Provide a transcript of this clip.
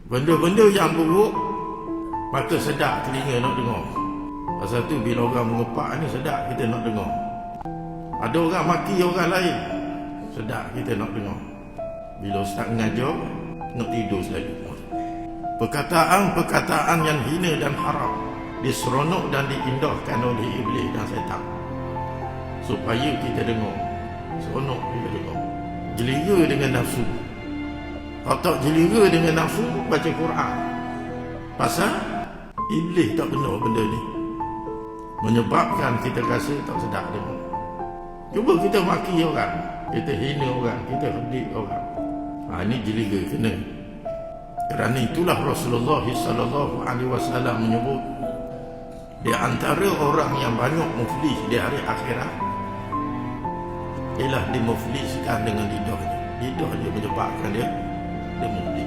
Benda-benda yang buruk maka sedap telinga nak dengar. Pasal tu bila orang mengepak ni sedap kita nak dengar. Ada orang maki orang lain, sedap kita nak dengar. Bila ustaz mengajar, nak tidur selalu. Perkataan-perkataan yang hina dan haram diseronok dan diindahkan oleh iblis dan syaitan supaya kita dengar. Seronok kita dengar. Jeliga dengan nafsu. Kalau tak jeliga dengan nafsu, baca Quran. Pasal iblis tak benar benda ni, menyebabkan kita rasa tak sedap dengar. Cuba kita maki orang, kita hina orang, kita redik orang. Ini jeliga kena. Kerana itulah Rasulullah sallallahu alaihi wasallam menyebut di antara orang yang banyak muflis di hari akhirat ialah dimufliskan dengan lidahnya. Lidah dia menyebabkan dia muflis.